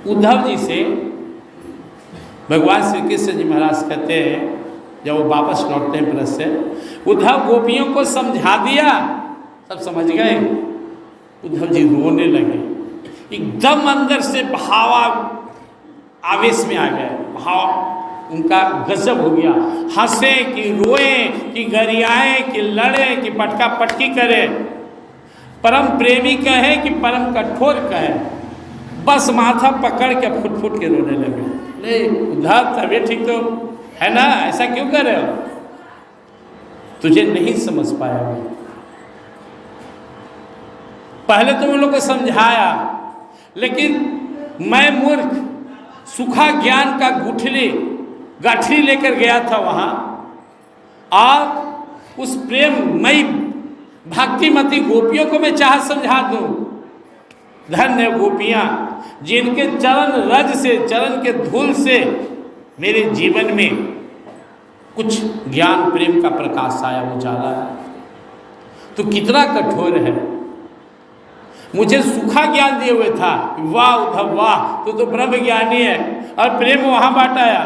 उद्धव जी से भगवान श्री कृष्ण जी महाराज कहते हैं, जब वो वापस लौटते हैं ब्रज से, उद्धव गोपियों को समझा दिया, सब समझ गए। उद्धव जी रोने लगे, एकदम अंदर से भाव आवेश में आ गए, भाव उनका गजब हो गया। हंसे कि रोए कि गरियाए कि लड़े कि पटका पटकी करे, परम प्रेमी कहे कि परम कठोर कहे, बस माथा पकड़ के फुट फुट के रोने लगे। नहीं उद्धव, तबीयत ठीक तो है ना, ऐसा क्यों कर रहे हो? तुझे नहीं समझ पाया मैं। पहले तो उन लोग को समझाया, लेकिन मैं मूर्ख सूखा ज्ञान का गठरी लेकर गया था वहां, और उस प्रेममयी भक्तिमती गोपियों को मैं चाह समझा दूं। धन्य गोपियां जिनके चरण रज से, चरण के धूल से मेरे जीवन में कुछ ज्ञान प्रेम का प्रकाश आया, उजाला है। तो कितना कठोर है, मुझे सूखा ज्ञान दिए हुए था, वाह उद्धव वाह, तो ब्रह्म ज्ञानी है, और प्रेम वहां बांटाया,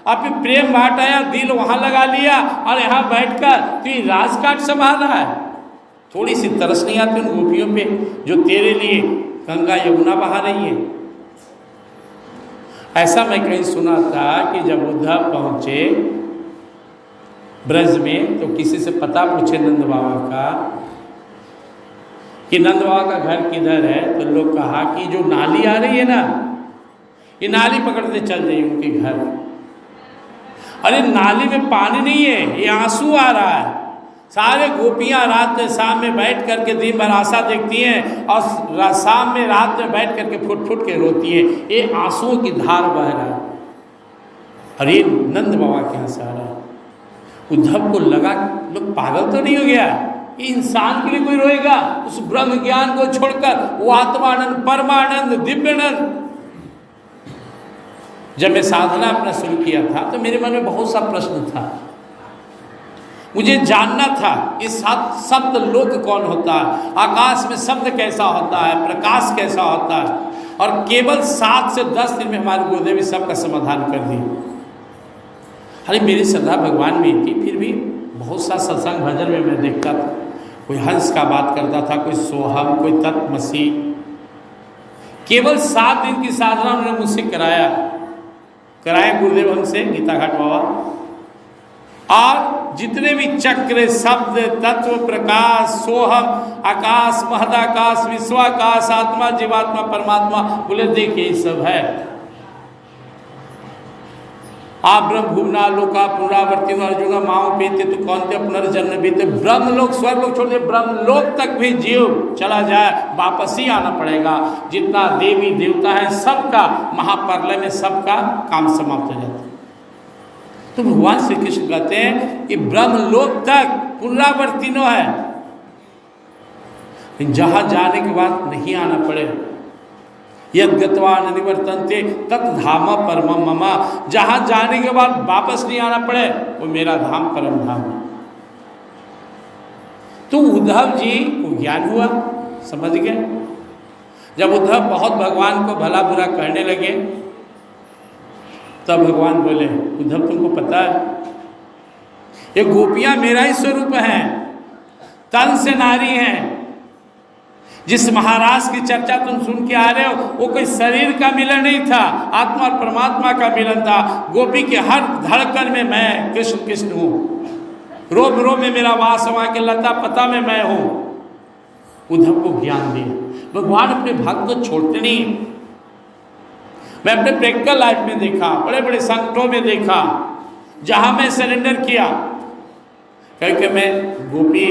अब प्रेम बांटाया, दिल वहां लगा लिया, और यहाँ बैठकर तू राजकाट संभाल रहा है। थोड़ी सी तरस नहीं आती उन गोपियों पे जो तेरे लिए गंगा यमुना बहा रही है। ऐसा मैं कहीं सुना था कि जब उद्धव पहुंचे ब्रज में, तो किसी से पता पूछे नंद बाबा का कि नंद बाबा का घर किधर है, तो लोग कहा कि जो नाली आ रही है ना, ये नाली पकड़ते चल जाइए उनके घर। अरे नाली में पानी नहीं है, ये आंसू आ रहा है। सारे गोपियां रात में शाम में बैठ करके दिन भर आशा देखती हैं, और शाम में रात में बैठ करके फुट फुट के रोती हैं। ये आंसुओं की धार बह रहा है, अरे नंद बाबा के यहाँ से आ रहा है। उद्धव को लगा लोग पागल तो नहीं हो गया, इंसान के लिए कोई रोएगा उस ब्रह्म ज्ञान को छोड़कर? वो आत्मानंद, परमानंद, दिव्यानंद। जब मैं साधना अपना शुरू किया था तो मेरे मन में बहुत सा प्रश्न था, मुझे जानना था ये शब्द लोक कौन होता है, आकाश में शब्द कैसा होता है, प्रकाश कैसा होता है। और केवल 7 से 10 दिन में हमारे गुरुदेव इस सबका समाधान कर दिए। अरे मेरी श्रद्धा भगवान में थी, फिर भी बहुत सा सत्संग भजन में मैं देखता था, कोई हंस का बात करता था, कोई सोहम, कोई तत्वमसी। केवल 7 दिन की साधना उन्होंने मुझसे कराया गुरुदेव हमसे, गीता घाट बाबा। और जितने भी चक्र, शब्द, तत्व, प्रकाश, सोहम, आकाश, महदाकाश, विश्वाकाश, आत्मा, जीवात्मा, परमात्मा, बोले देखिए ये सब है। आप ब्रह्म भुवना लोका पुनरावर्ती अर्जुना माओ पीते तो कौन थे पुनर्जन्म बीते। ब्रह्म लोक, स्वर्ग लोक छोड़ दे, ब्रह्म लोक तक भी जीव चला जाए वापस ही आना पड़ेगा। जितना देवी देवता है सबका महाप्रलय में सबका काम समाप्त हो जाता है। तो भगवान श्री कृष्ण कहते हैं कि ब्रह्म लोक तक पुनरावर्तीनो है, जहां जाने के बाद नहीं आना पड़े। यद गत्वा न निवर्तन्ते तत् धाम परमम मम, जहां जाने के बाद वापस नहीं आना पड़े वो मेरा धाम परम धाम है। तो उद्धव जी को ज्ञान हुआ, समझ गए। जब उद्धव बहुत भगवान को भला बुरा कहने लगे, तब भगवान बोले उद्धव तुमको पता है ये गोपियां मेरा ही स्वरूप हैं, तन से नारी हैं। जिस महाराज की चर्चा तुम सुन के आ रहे हो वो कोई शरीर का मिलन नहीं था, आत्मा और परमात्मा का मिलन था। गोपी के हर धड़कन में मैं कृष्ण कृष्ण हूँ, रोम रोम में मेरा वास, वहाँ के लता पता में मैं हूँ। उद्धव को ज्ञान दिया। भगवान अपने भक्त को छोड़ते नहीं। मैं अपने प्रैक्टिकल लाइफ में देखा, बड़े बड़े संकटों में देखा, जहाँ मैं सरेंडर किया। क्योंकि मैं गोपी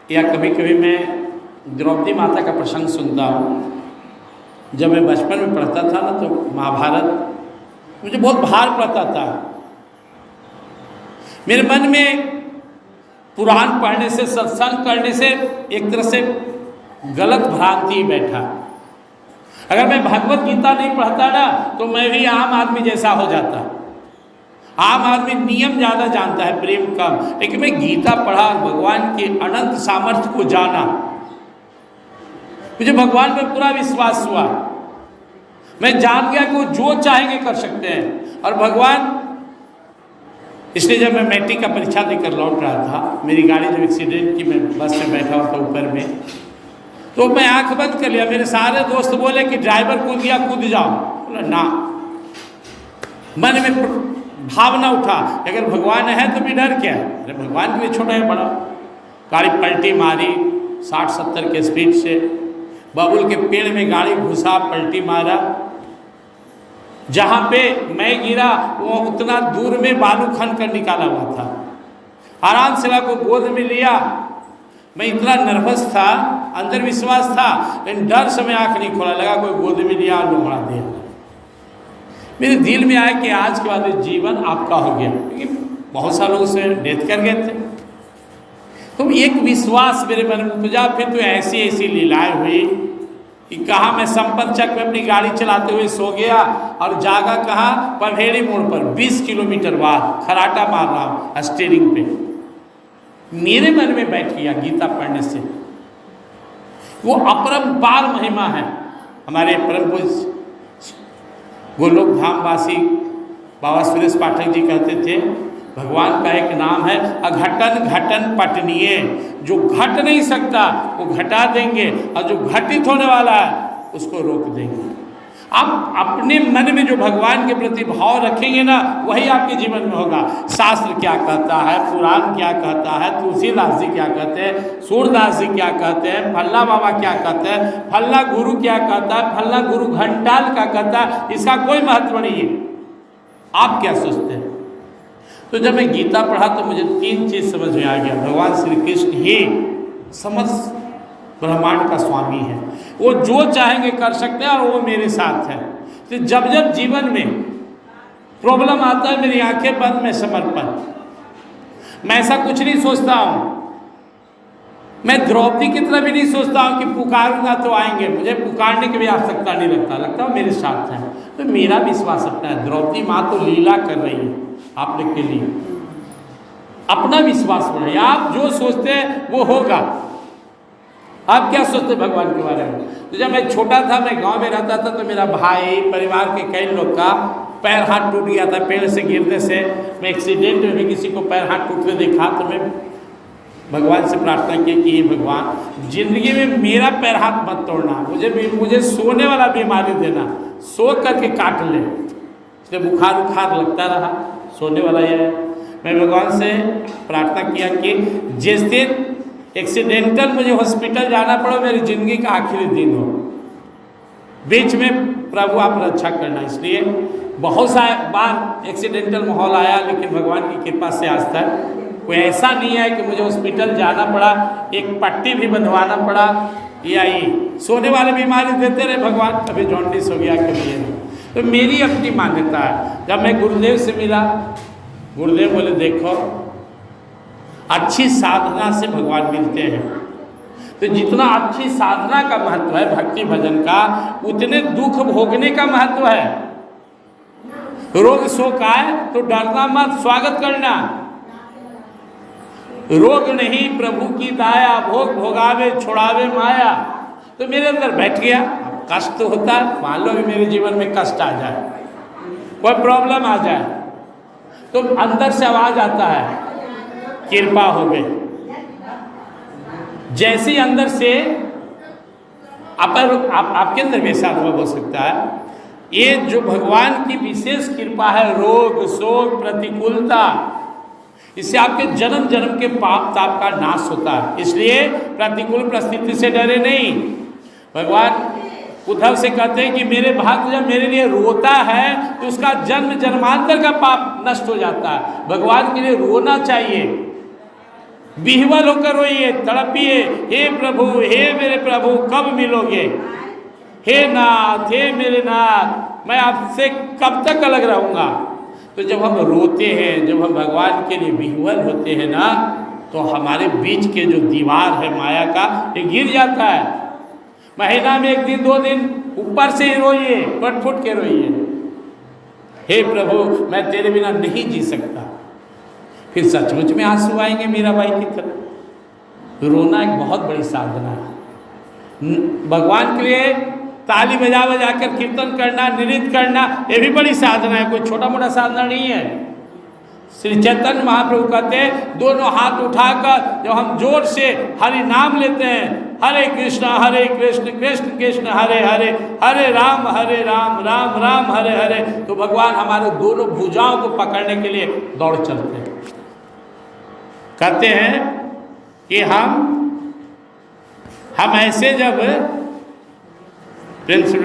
या कभी कभी मैं द्रौपदी माता का प्रसंग सुनता हूँ। जब मैं बचपन में पढ़ता था ना तो महाभारत मुझे बहुत भार पड़ता था। मेरे मन में पुराण पढ़ने से, सत्संग करने से एक तरह से गलत भ्रांति बैठा। अगर मैं भगवत गीता नहीं पढ़ता ना तो मैं भी आम आदमी जैसा हो जाता। आम आदमी नियम ज़्यादा जानता है, प्रेम कम। लेकिन मैं गीता पढ़ा, भगवान के अनंत सामर्थ्य को जाना, मुझे भगवान पर पूरा विश्वास हुआ। मैं जान गया कि वो जो चाहेंगे कर सकते हैं। और भगवान, इसलिए जब मैं मैट्रिक का परीक्षा देकर लौट रहा था, मेरी गाड़ी जब एक्सीडेंट की, मैं बस में बैठा हुआ था ऊपर में, तो मैं आंख बंद कर लिया। मेरे सारे दोस्त बोले कि ड्राइवर कूद गया, कूद जाओ। बोला ना, मन में भावना उठा, अगर भगवान है तो भी डर क्या है, अरे भगवान के लिए छोटा है बड़ा। गाड़ी पलटी मारी 60-70 के स्पीड से, बबुल के पेड़ में गाड़ी घुसा, पलटी मारा। जहाँ पे मैं गिरा वो उतना दूर में बालू खन कर निकाला हुआ था। आराम से को गोद में लिया। मैं इतना नर्वस था, अंदर विश्वास था, लेकिन डर से मैं आँख नहीं खोला। लगा कोई गोद में लिया और लोहड़ा दिया। मेरे दिल में आया कि आज के बाद जीवन आपका हो गया, लेकिन बहुत सारे लोग से डेथ कर गए थे। तो एक विश्वास मेरे मन में उपजा। फिर तो ऐसी ऐसी लीलाएं हुई कि कहाँ मैं संपत चक में अपनी गाड़ी चलाते हुए सो गया और जागा कहाँ, पभेड़ी मोड़ पर 20 किलोमीटर बाद खराटा मार रहा हूँ स्टीयरिंग पे। मेरे मन में बैठ गया गीता पढ़ने से, वो अपरंपार महिमा है। हमारे परम पूज्य गोलोक धाम वासी बाबा सुरेश पाठक जी कहते थे, भगवान का एक नाम है अघटन घटन पटनीय। जो घट नहीं सकता वो घटा देंगे, और जो घटित होने वाला है उसको रोक देंगे। आप अपने मन में जो भगवान के प्रति भाव रखेंगे ना, वही आपके जीवन में होगा। शास्त्र क्या कहता है, पुराण क्या कहता है, तुलसीदास जी क्या कहते हैं, सूरदास जी क्या कहते हैं, फल्ला बाबा क्या कहते हैं, फल्ला गुरु क्या कहता है, फल्ला गुरु घंटाल क्या कहता है, इसका कोई महत्व नहीं है। आप क्या सोचते हैं? तो जब मैं गीता पढ़ा तो मुझे 3 चीज़ समझ में आ गया। भगवान श्री कृष्ण ही समस्त ब्रह्मांड का स्वामी है, वो जो चाहेंगे कर सकते हैं और वो मेरे साथ है। तो जब जब जीवन में प्रॉब्लम आता है, मेरी आंखें बंद, मैं समर्पण। मैं ऐसा कुछ नहीं सोचता हूँ, मैं द्रौपदी की तरह भी नहीं सोचता हूँ कि पुकारूंगा तो आएंगे। मुझे पुकारने की भी आवश्यकता नहीं लगता है मेरे साथ है। तो मेरा विश्वास अपना है, द्रौपदी माँ तो लीला कर रही है आप लोग के लिए। अपना विश्वास बढ़ाइए, आप जो सोचते हैं वो होगा। आप क्या सोचते भगवान के बारे में? तो जब मैं छोटा था, मैं गांव में रहता था, तो मेरा भाई, परिवार के कई लोग का पैर हाथ टूट गया था पेड़ से गिरने से। मैं एक्सीडेंट में भी किसी को पैर हाथ टूटते देखा तो मैं भगवान से प्रार्थना की कि ये भगवान जिंदगी में मेरा पैर हाथ मत तोड़ना, मुझे सोने वाला बीमारी देना, सो करके काट ले। इसलिए बुखार उखार लगता रहा, सोने वाला ये है। मैं भगवान से प्रार्थना किया कि जिस दिन एक्सीडेंटल मुझे हॉस्पिटल जाना पड़ो, मेरी ज़िंदगी का आखिरी दिन हो, बीच में प्रभु आप रक्षा करना। इसलिए बहुत सा बार एक्सीडेंटल माहौल आया, लेकिन भगवान की कृपा से आज तक कोई ऐसा नहीं है कि मुझे हॉस्पिटल जाना पड़ा, एक पट्टी भी बंधवाना पड़ा, या ये सोने वाले बीमारी देते रहे भगवान। कभी जॉन्डिस हो गया, कभी ये। तो मेरी अपनी मान्यता है। जब मैं गुरुदेव से मिला, गुरुदेव बोले देखो, अच्छी साधना से भगवान मिलते हैं। तो जितना अच्छी साधना का महत्व है भक्ति भजन का, उतने दुख भोगने का महत्व है। रोग शोक आए तो डरना मत, स्वागत करना। रोग नहीं प्रभु की दाया, भोग भोगावे छोड़ावे माया। तो मेरे अंदर बैठ गया। कष्ट तो होता है, मान लो कि मेरे जीवन में कष्ट आ जाए, कोई प्रॉब्लम आ जाए, तो अंदर से आवाज आता है कृपा हो गई। जैसे अंदर से आपके अंदर भी ऐसा अनुभव हो सकता है। ये जो भगवान की विशेष कृपा है, रोग शोक प्रतिकूलता, इससे आपके जन्म जन्म के पाप ताप का नाश होता है। इसलिए प्रतिकूल परिस्थिति से डरे नहीं। भगवान उद्धव से कहते हैं कि मेरे भक्त जब मेरे लिए रोता है तो उसका जन्म जन्मांतर का पाप नष्ट हो जाता है। भगवान के लिए रोना चाहिए, विह्वल होकर रोइए, तड़पिए, हे प्रभु, हे मेरे प्रभु कब मिलोगे, हे नाथ, हे मेरे नाथ, मैं आपसे कब तक अलग रहूँगा। तो जब हम रोते हैं, जब हम भगवान के लिए विह्वल होते हैं ना, तो हमारे बीच के जो दीवार है माया का, ये गिर जाता है। महीना में 1 दिन 2 दिन ऊपर से ही रोइए, फट फुट के रोइए, हे प्रभु मैं तेरे बिना नहीं जी सकता। फिर सचमुच में आंसू आएंगे मीराबाई की तरह। रोना एक बहुत बड़ी साधना है। भगवान के लिए ताली बजा बजा कर कीर्तन करना, नृत्य करना, ये भी बड़ी साधना है, कोई छोटा मोटा साधना नहीं है। श्री चैतन्य महाप्रभु कहते हैं दोनों हाथ उठाकर जब हम जोर से हरि नाम लेते हैं, हरे कृष्ण कृष्ण कृष्ण हरे हरे, हरे राम राम राम हरे हरे, तो भगवान हमारे दोनों भुजाओं को पकड़ने के लिए दौड़ चलते हैं। कहते हैं कि हम ऐसे जब प्रिंस